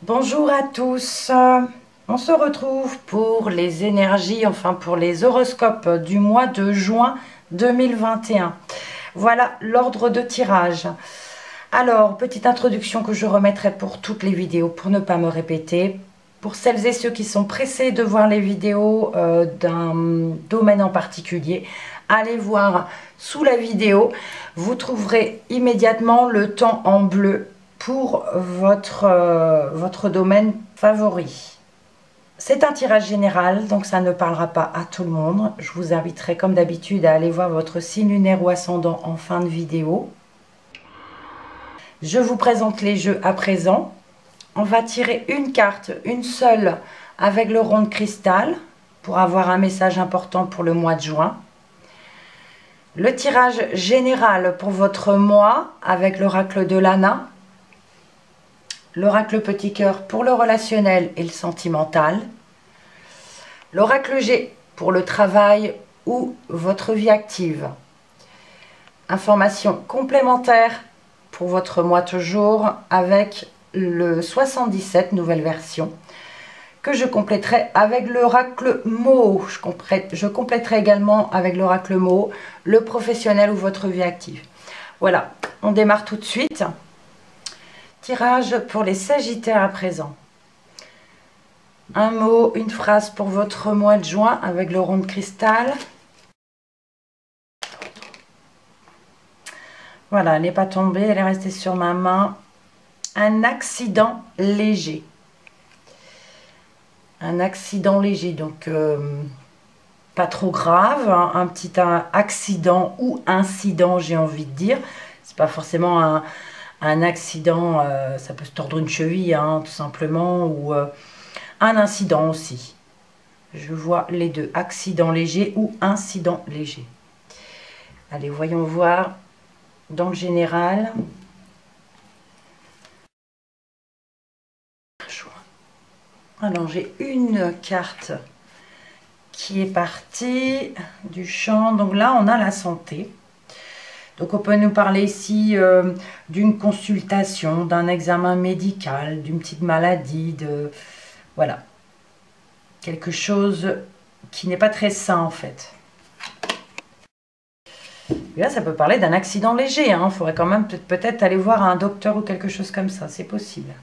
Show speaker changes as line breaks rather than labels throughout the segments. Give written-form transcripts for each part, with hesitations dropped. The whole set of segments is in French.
Bonjour à tous, on se retrouve pour les énergies, enfin pour les horoscopes du mois de juin 2021. Voilà l'ordre de tirage. Alors, petite introduction que je remettrai pour toutes les vidéos pour ne pas me répéter. Pour celles et ceux qui sont pressés de voir les vidéos d'un domaine en particulier, allez voir sous la vidéo, vous trouverez immédiatement le temps en bleu pour votre domaine favori. C'est un tirage général, donc ça ne parlera pas à tout le monde. Je vous inviterai comme d'habitude à aller voir votre signe lunaire ou ascendant en fin de vidéo. Je vous présente les jeux à présent. On va tirer une carte, une seule, avec le rond de cristal, pour avoir un message important pour le mois de juin. Le tirage général pour votre mois, avec l'oracle de Lana. L'oracle petit cœur pour le relationnel et le sentimental. L'oracle G pour le travail ou votre vie active. Information complémentaire pour votre mois toujours avec le 77, nouvelle version, que je compléterai avec l'oracle mot. Je compléterai également avec l'oracle mot, le professionnel ou votre vie active. Voilà, on démarre tout de suite. Tirage pour les Sagittaires à présent. Un mot, une phrase pour votre mois de juin avec le rond de cristal. Voilà, elle n'est pas tombée, elle est restée sur ma main. Un accident léger. Un accident léger, donc pas trop grave. Hein, un petit accident ou incident, j'ai envie de dire. C'est pas forcément un accident, ça peut se tordre une cheville, hein, tout simplement, ou un incident aussi. Je vois les deux, accident léger ou incident léger. Allez, voyons voir dans le général. Alors, j'ai une carte qui est partie du champ. Donc là, on a la santé. Donc, on peut nous parler ici d'une consultation, d'un examen médical, d'une petite maladie, voilà. Quelque chose qui n'est pas très sain, en fait. Et là, ça peut parler d'un accident léger. Il faudrait quand même peut-être aller voir un docteur ou quelque chose comme ça. C'est possible.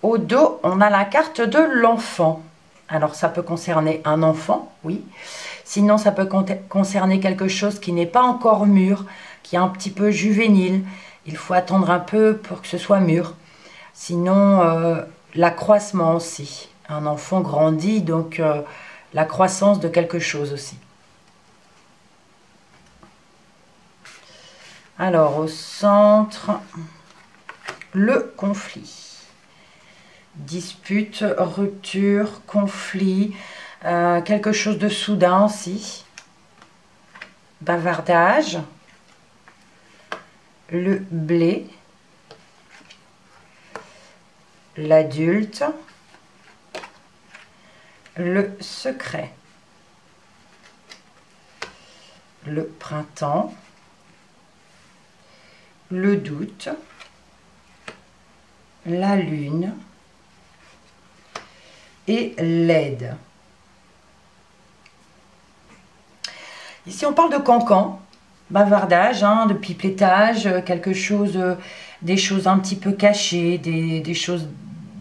Au dos, on a la carte de l'enfant. Alors, ça peut concerner un enfant, oui. Sinon, ça peut concerner quelque chose qui n'est pas encore mûr, qui est un petit peu juvénile. Il faut attendre un peu pour que ce soit mûr. Sinon, l'accroissement aussi. Un enfant grandit, donc la croissance de quelque chose aussi. Alors, au centre, le conflit. Dispute, rupture, conflit, quelque chose de soudain aussi. Bavardage. Le blé. L'adulte. Le secret. Le printemps. Le doute. La lune. Et l'aide. Ici, on parle de cancan, bavardage, de pipettage, quelque chose, des choses un petit peu cachées, des choses,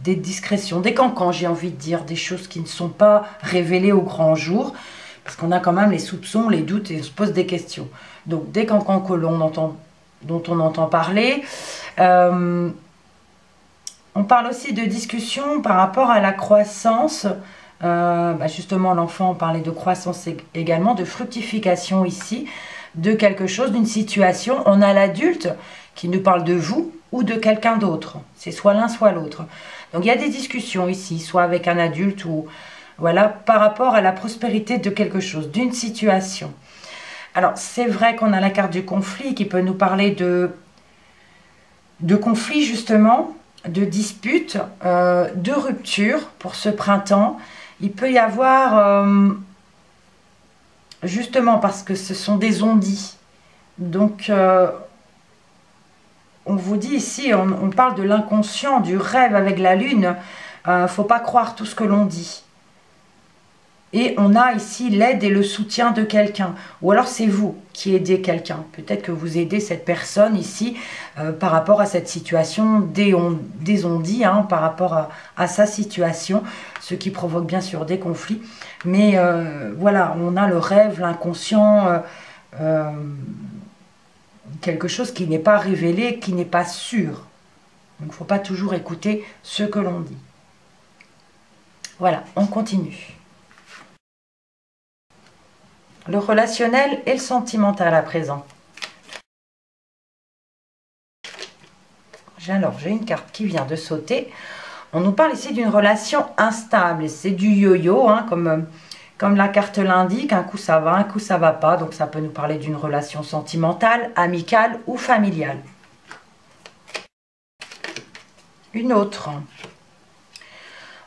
des discrétions, des cancans, j'ai envie de dire, des choses qui ne sont pas révélées au grand jour, parce qu'on a quand même les soupçons, les doutes et on se pose des questions. Donc, des cancans dont on entend parler. On parle aussi de discussion par rapport à la croissance. Justement, l'enfant, on parlait de croissance également, de fructification ici, de quelque chose, d'une situation. On a l'adulte qui nous parle de vous ou de quelqu'un d'autre. C'est soit l'un, soit l'autre. Donc, il y a des discussions ici, soit avec un adulte ou voilà, par rapport à la prospérité de quelque chose, d'une situation. Alors, c'est vrai qu'on a la carte du conflit qui peut nous parler de conflit, justement, de disputes, de rupture pour ce printemps. Il peut y avoir, justement parce que ce sont des on-dit, Donc, on vous dit ici, on parle de l'inconscient, du rêve avec la lune. Faut pas croire tout ce que l'on dit. Et on a ici l'aide et le soutien de quelqu'un. Ou alors c'est vous qui aidez quelqu'un. Peut-être que vous aidez cette personne ici par rapport à cette situation dès on dit, hein, par rapport à sa situation. Ce qui provoque bien sûr des conflits. Mais voilà, on a le rêve, l'inconscient, quelque chose qui n'est pas révélé, qui n'est pas sûr. Donc il ne faut pas toujours écouter ce que l'on dit. Voilà, on continue. Le relationnel et le sentimental à présent. Alors, j'ai une carte qui vient de sauter. On nous parle ici d'une relation instable. C'est du yo-yo, hein, comme la carte l'indique. Un coup ça va, un coup ça va pas. Donc ça peut nous parler d'une relation sentimentale, amicale ou familiale. Une autre.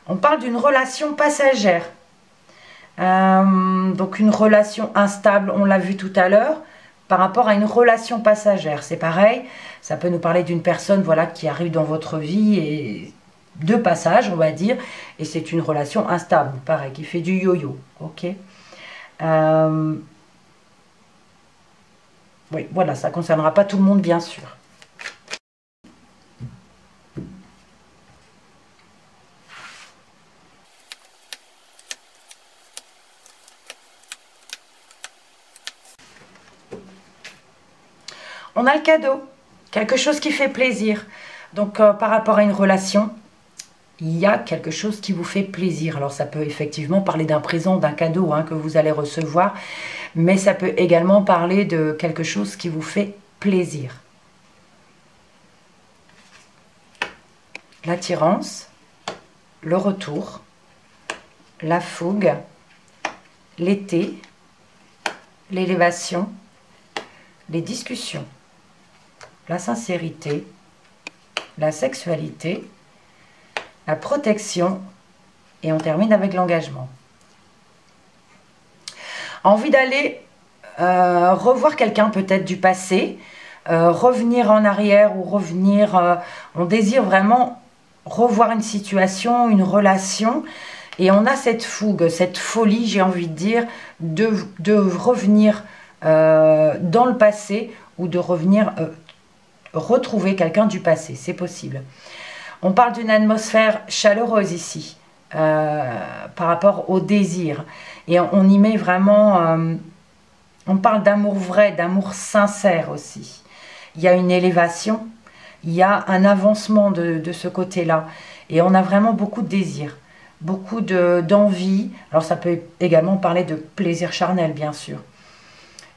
On parle d'une relation passagère. Donc une relation instable, on l'a vu tout à l'heure, par rapport à une relation passagère. C'est pareil, ça peut nous parler d'une personne voilà, qui arrive dans votre vie et de passage, on va dire, et c'est une relation instable, pareil, qui fait du yo-yo. Ok. Oui, voilà, ça ne concernera pas tout le monde, bien sûr. On a le cadeau, quelque chose qui fait plaisir. Donc, par rapport à une relation, il y a quelque chose qui vous fait plaisir. Alors, ça peut effectivement parler d'un présent, d'un cadeau hein, que vous allez recevoir, mais ça peut également parler de quelque chose qui vous fait plaisir. L'attirance, le retour, la fougue, l'été, l'élévation, les discussions, la sincérité, la sexualité, la protection et on termine avec l'engagement. Envie d'aller revoir quelqu'un peut-être du passé, revenir en arrière ou revenir, on désire vraiment revoir une situation, une relation et on a cette fougue, cette folie, j'ai envie de dire, de revenir dans le passé ou de revenir retrouver quelqu'un du passé, c'est possible. On parle d'une atmosphère chaleureuse ici, par rapport au désir. Et on y met vraiment, on parle d'amour vrai, d'amour sincère aussi. Il y a une élévation, il y a un avancement de ce côté-là. Et on a vraiment beaucoup de désir, beaucoup d'envie. Alors ça peut également parler de plaisir charnel, bien sûr.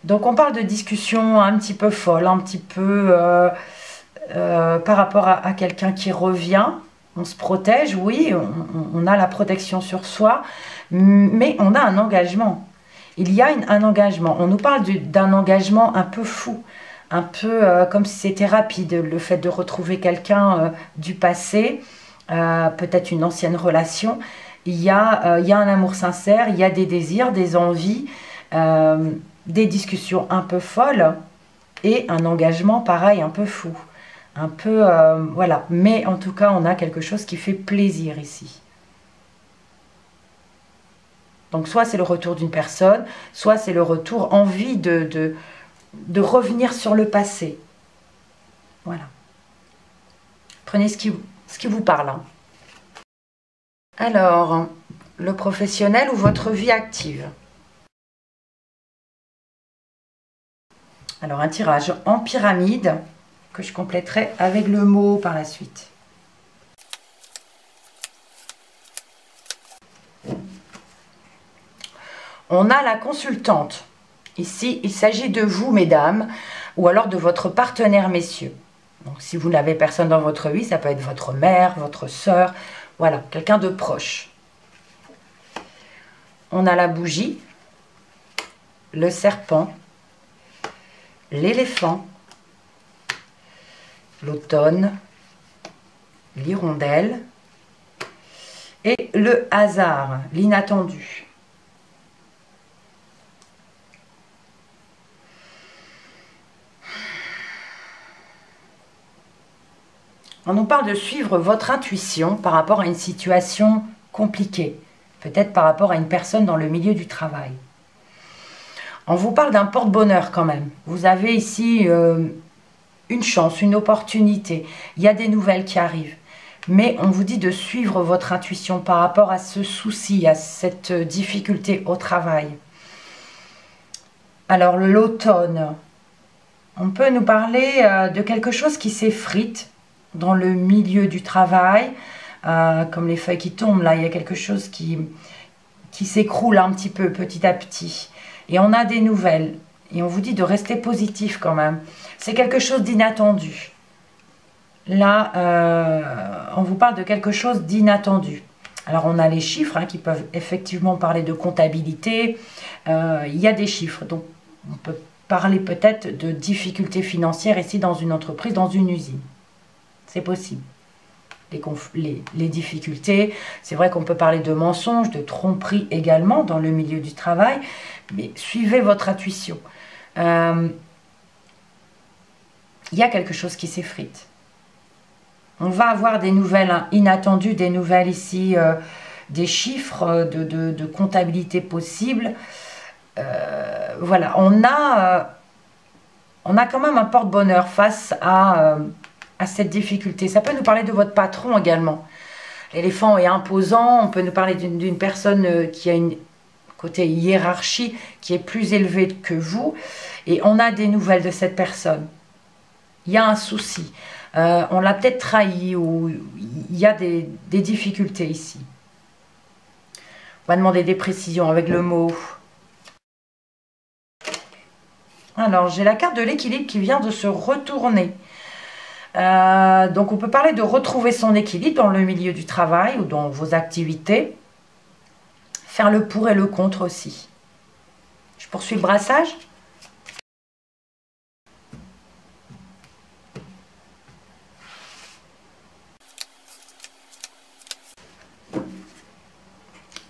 Donc on parle de discussion un petit peu folle, un petit peu par rapport à quelqu'un qui revient. On se protège, oui, on a la protection sur soi, mais on a un engagement. Il y a un engagement. On nous parle d'un engagement un peu fou, un peu comme si c'était rapide, le fait de retrouver quelqu'un du passé, peut-être une ancienne relation. Il y a un amour sincère, il y a des désirs, des envies, des discussions un peu folles et un engagement pareil, un peu fou. Un peu, voilà. Mais en tout cas, on a quelque chose qui fait plaisir ici. Donc, soit c'est le retour d'une personne, soit c'est le retour, envie de revenir sur le passé. Voilà. Prenez ce qui vous parle. Hein. Alors, le professionnel ou votre vie active? Alors, un tirage en pyramide que je compléterai avec le mot par la suite. On a la consultante. Ici, il s'agit de vous, mesdames, ou alors de votre partenaire, messieurs. Donc, si vous n'avez personne dans votre vie, ça peut être votre mère, votre sœur, voilà, quelqu'un de proche. On a la bougie, le serpent, l'éléphant, l'automne, l'hirondelle et le hasard, l'inattendu. On nous parle de suivre votre intuition par rapport à une situation compliquée, peut-être par rapport à une personne dans le milieu du travail. On vous parle d'un porte-bonheur quand même. Vous avez ici une chance, une opportunité. Il y a des nouvelles qui arrivent. Mais on vous dit de suivre votre intuition par rapport à ce souci, à cette difficulté au travail. Alors l'automne, on peut nous parler de quelque chose qui s'effrite dans le milieu du travail, comme les feuilles qui tombent là, il y a quelque chose qui s'écroule un petit peu petit à petit. Et on a des nouvelles. Et on vous dit de rester positif quand même. C'est quelque chose d'inattendu. Là, on vous parle de quelque chose d'inattendu. Alors, on a les chiffres hein, qui peuvent effectivement parler de comptabilité. Il y a des chiffres. Donc, on peut parler peut-être de difficultés financières ici dans une entreprise, dans une usine. C'est possible. Les difficultés, c'est vrai qu'on peut parler de mensonges, de tromperies également dans le milieu du travail. Mais suivez votre intuition. Il y a quelque chose qui s'effrite. On va avoir des nouvelles inattendues, des nouvelles ici, des chiffres de comptabilité possible. Voilà, on a quand même un porte-bonheur face à cette difficulté. Ça peut nous parler de votre patron également. L'éléphant est imposant, on peut nous parler d'une personne qui a une côté hiérarchie qui est plus élevée que vous. Et on a des nouvelles de cette personne. Il y a un souci. On l'a peut-être trahi ou il y a des difficultés ici. On va demander des précisions avec le mot. Alors, j'ai la carte de l'équilibre qui vient de se retourner. Donc, on peut parler de retrouver son équilibre dans le milieu du travail ou dans vos activités. Faire le pour et le contre aussi. Je poursuis le brassage.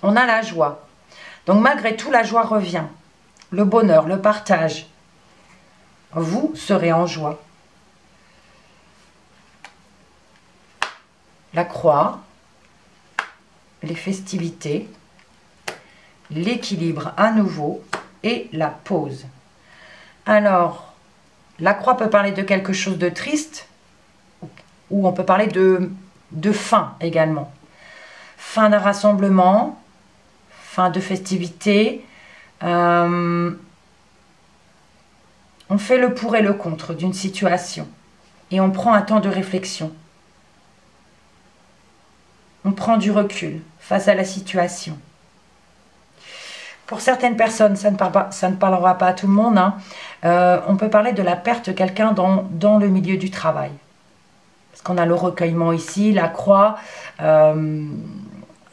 On a la joie. Donc malgré tout, la joie revient. Le bonheur, le partage. Vous serez en joie. La croix, les festivités, l'équilibre à nouveau et la pause. Alors, la croix peut parler de quelque chose de triste ou on peut parler de fin également. Fin d'un rassemblement, fin de festivité. On fait le pour et le contre d'une situation et on prend un temps de réflexion. On prend du recul face à la situation. Pour certaines personnes, ça ne parlera pas à tout le monde, hein. On peut parler de la perte de quelqu'un dans le milieu du travail. Parce qu'on a le recueillement ici, la croix.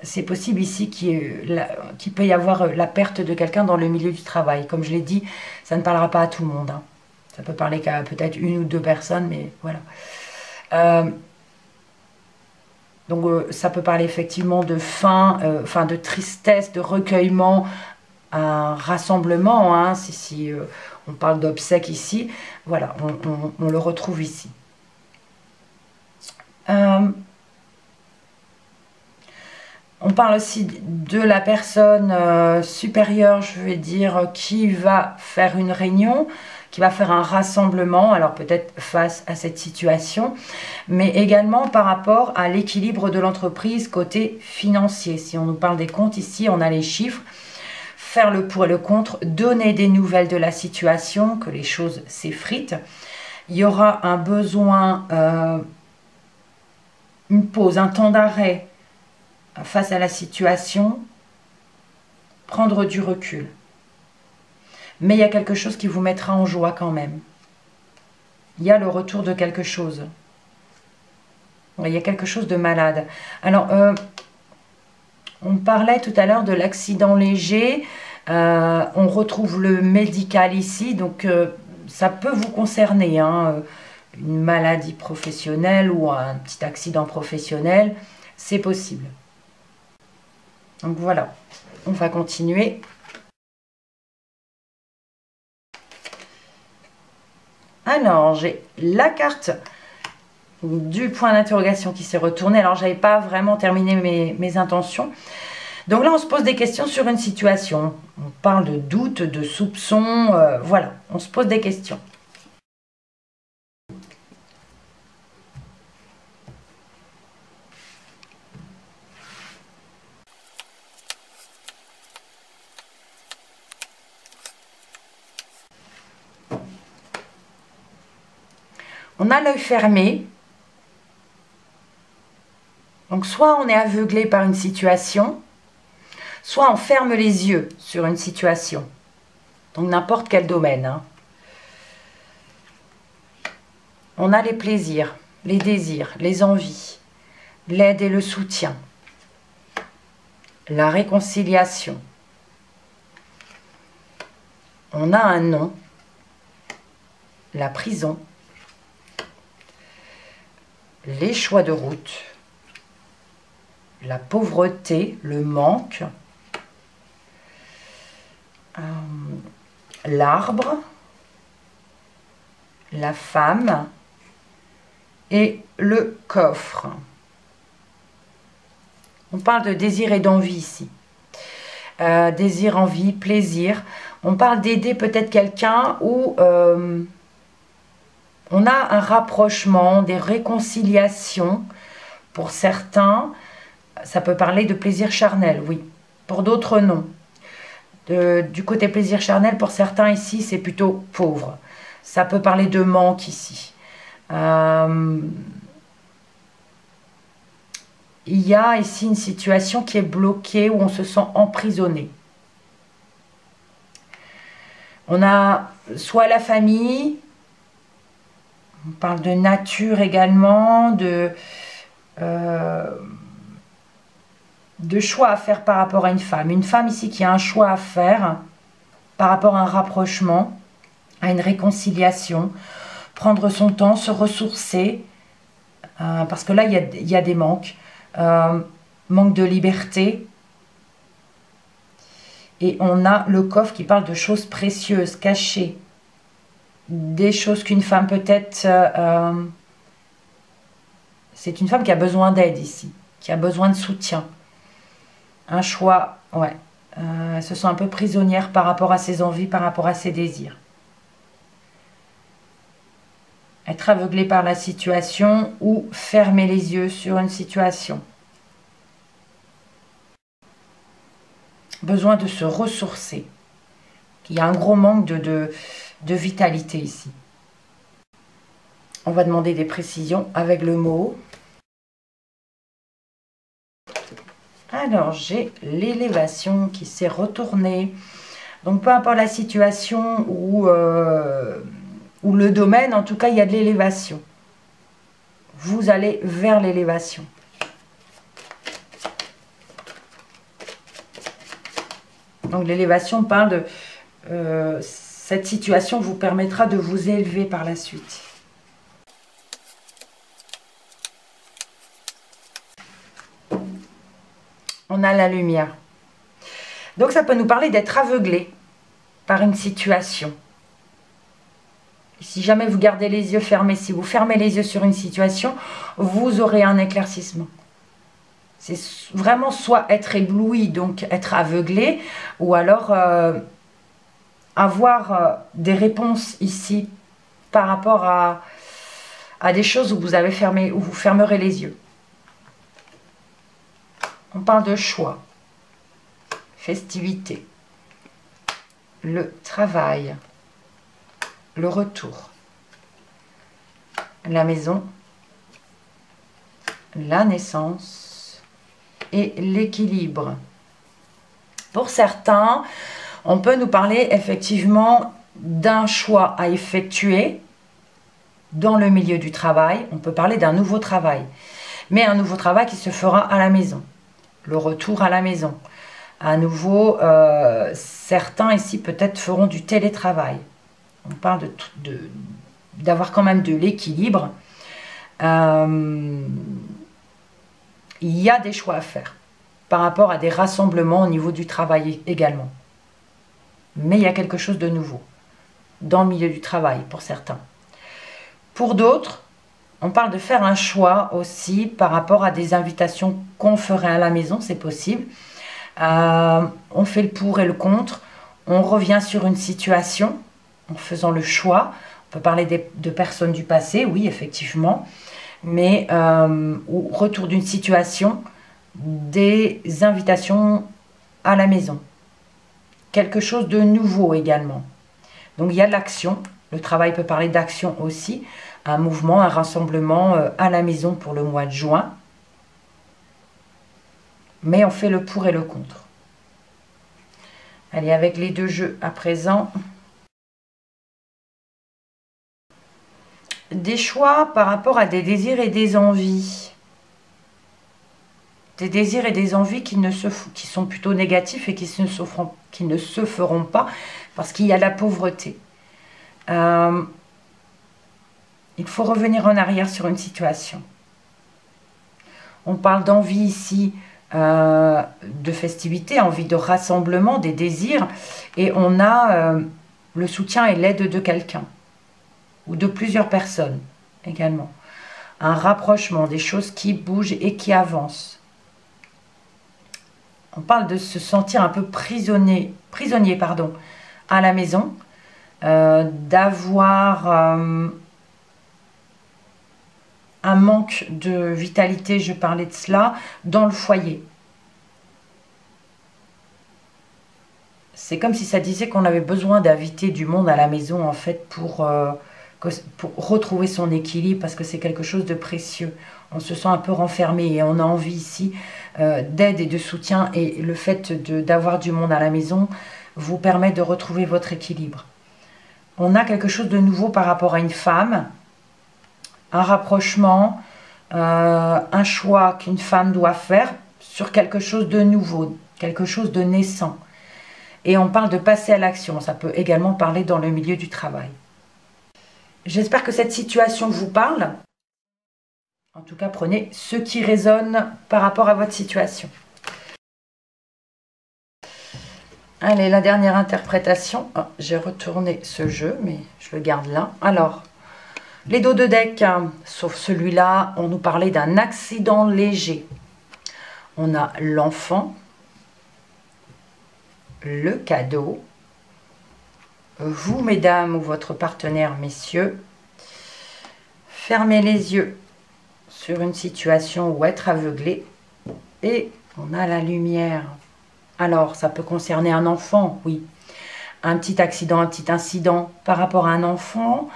C'est possible ici qu'il peut y avoir la perte de quelqu'un dans le milieu du travail. Comme je l'ai dit, ça ne parlera pas à tout le monde, hein. Ça peut parler qu'à peut-être une ou deux personnes, mais voilà. Donc ça peut parler effectivement de fin, de tristesse, de recueillement, un rassemblement, hein, si on parle d'obsèques ici, voilà, on le retrouve ici. On parle aussi de la personne supérieure, je vais dire, qui va faire une réunion, qui va faire un rassemblement, alors peut-être face à cette situation, mais également par rapport à l'équilibre de l'entreprise côté financier. Si on nous parle des comptes ici, on a les chiffres, faire le pour et le contre, donner des nouvelles de la situation, que les choses s'effritent. Il y aura un besoin, une pause, un temps d'arrêt face à la situation, prendre du recul. Mais il y a quelque chose qui vous mettra en joie quand même. Il y a le retour de quelque chose. Il y a quelque chose de malade. Alors, on parlait tout à l'heure de l'accident léger. On retrouve le médical ici. Donc, ça peut vous concerner, hein, une maladie professionnelle ou un petit accident professionnel. C'est possible. Donc, voilà. On va continuer. Alors, j'ai la carte du point d'interrogation qui s'est retourné. Alors, j'avais pas vraiment terminé mes intentions. Donc là, on se pose des questions sur une situation. On parle de doute, de soupçon, voilà, on se pose des questions. On a l'œil fermé. Donc soit on est aveuglé par une situation, soit on ferme les yeux sur une situation. Donc n'importe quel domaine. Hein. On a les plaisirs, les désirs, les envies, l'aide et le soutien, la réconciliation. On a un nom, la prison, les choix de route, la pauvreté, le manque, l'arbre, la femme et le coffre. On parle de désir et d'envie ici. Désir, envie, plaisir. On parle d'aider peut-être quelqu'un où on a un rapprochement, des réconciliations. Pour certains, ça peut parler de plaisir charnel, oui. Pour d'autres, non. Du côté plaisir charnel, pour certains ici, c'est plutôt pauvre. Ça peut parler de manque ici. Il y a ici une situation qui est bloquée, où on se sent emprisonné. On a soit la famille, on parle de nature également, de choix à faire par rapport à une femme. Une femme ici qui a un choix à faire par rapport à un rapprochement, à une réconciliation, prendre son temps, se ressourcer, parce que là, il y a des manques. Manque de liberté. Et on a le coffre qui parle de choses précieuses, cachées. Des choses qu'une femme peut-être... c'est une femme qui a besoin d'aide ici, qui a besoin de soutien. Un choix, ouais. Elle se sent un peu prisonnière par rapport à ses envies, par rapport à ses désirs. Être aveuglé par la situation ou fermer les yeux sur une situation. Besoin de se ressourcer. Il y a un gros manque de vitalité ici. On va demander des précisions avec le mot. Alors, j'ai l'élévation qui s'est retournée. Donc, peu importe la situation ou le domaine, en tout cas, il y a de l'élévation. Vous allez vers l'élévation. Donc, l'élévation parle de... cette situation vous permettra de vous élever par la suite. On a la lumière. Donc ça peut nous parler d'être aveuglé par une situation. Et si jamais vous gardez les yeux fermés, si vous fermez les yeux sur une situation, vous aurez un éclaircissement. C'est vraiment soit être ébloui, donc être aveuglé, ou alors avoir des réponses ici par rapport à des choses où vous avez fermé, où vous fermerez les yeux. On parle de choix, festivité, le travail, le retour, la maison, la naissance et l'équilibre. Pour certains, on peut nous parler effectivement d'un choix à effectuer dans le milieu du travail. On peut parler d'un nouveau travail, mais un nouveau travail qui se fera à la maison. Le retour à la maison. À nouveau, certains ici peut-être feront du télétravail. On parle d'avoir quand même de l'équilibre. Il y a des choix à faire par rapport à des rassemblements au niveau du travail également. Mais il y a quelque chose de nouveau dans le milieu du travail pour certains. Pour d'autres, On parle de faire un choix aussi par rapport à des invitations qu'on ferait à la maison, c'est possible. On fait le pour et le contre. On revient sur une situation en faisant le choix. On peut parler de personnes du passé, oui, effectivement. Mais au retour d'une situation, des invitations à la maison. Quelque chose de nouveau également. Donc il y a de l'action. Le travail peut parler d'action aussi. Un mouvement, un rassemblement à la maison pour le mois de juin. Mais on fait le pour et le contre. Allez, avec les deux jeux à présent. Des choix par rapport à des désirs et des envies. Des désirs et des envies qui sont plutôt négatifs et qui ne se feront pas parce qu'il y a la pauvreté. Il faut revenir en arrière sur une situation. On parle d'envie ici, de festivité, envie de rassemblement, des désirs. Et on a le soutien et l'aide de quelqu'un. Ou de plusieurs personnes également. Un rapprochement, des choses qui bougent et qui avancent. On parle de se sentir un peu prisonnier à la maison. D'avoir un manque de vitalité, je parlais de cela, dans le foyer. C'est comme si ça disait qu'on avait besoin d'inviter du monde à la maison, en fait, pour retrouver son équilibre, parce que c'est quelque chose de précieux. On se sent un peu renfermé et on a envie ici d'aide et de soutien. Et le fait d'avoir du monde à la maison vous permet de retrouver votre équilibre. On a quelque chose de nouveau par rapport à une femme, un rapprochement, un choix qu'une femme doit faire sur quelque chose de nouveau, quelque chose de naissant. Et on parle de passer à l'action, ça peut également parler dans le milieu du travail. J'espère que cette situation vous parle. En tout cas, prenez ce qui résonne par rapport à votre situation. Allez, la dernière interprétation. Oh, j'ai retourné ce jeu, mais je le garde là. Alors, les dos de deck, sauf celui-là, on nous parlait d'un accident léger. On a l'enfant, le cadeau, vous, mesdames, ou votre partenaire, messieurs, fermez les yeux sur une situation ou être aveuglé. Et on a la lumière. Alors, ça peut concerner un enfant, oui. Un petit accident, un petit incident par rapport à un enfant.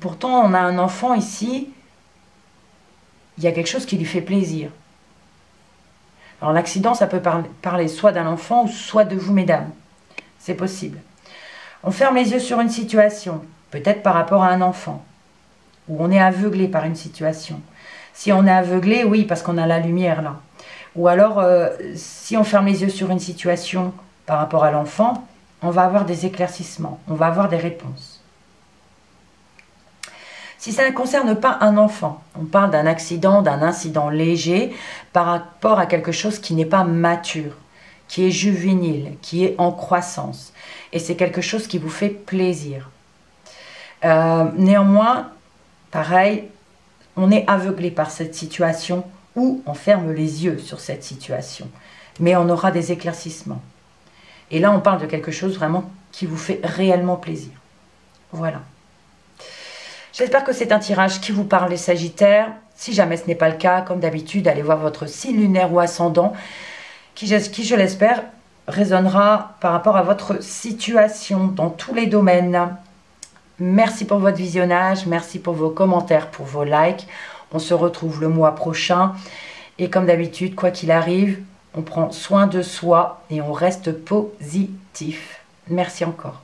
Pourtant, on a un enfant ici, il y a quelque chose qui lui fait plaisir. Alors, l'accident, ça peut parler soit d'un enfant ou soit de vous, mesdames. C'est possible. On ferme les yeux sur une situation, peut-être par rapport à un enfant, ou on est aveuglé par une situation. Si on est aveuglé, oui, parce qu'on a la lumière là. Ou alors, si on ferme les yeux sur une situation par rapport à l'enfant, on va avoir des éclaircissements, on va avoir des réponses. Si ça ne concerne pas un enfant, on parle d'un accident, d'un incident léger par rapport à quelque chose qui n'est pas mature, qui est juvénile, qui est en croissance. Et c'est quelque chose qui vous fait plaisir. Néanmoins, pareil, on est aveuglé par cette situation ou on ferme les yeux sur cette situation. Mais on aura des éclaircissements. Et là, on parle de quelque chose vraiment qui vous fait réellement plaisir. Voilà. J'espère que c'est un tirage qui vous parle, les Sagittaires. Si jamais ce n'est pas le cas, comme d'habitude, allez voir votre signe lunaire ou ascendant, qui je l'espère, résonnera par rapport à votre situation dans tous les domaines. Merci pour votre visionnage, merci pour vos commentaires, pour vos likes. On se retrouve le mois prochain. Et comme d'habitude, quoi qu'il arrive, on prend soin de soi et on reste positif. Merci encore.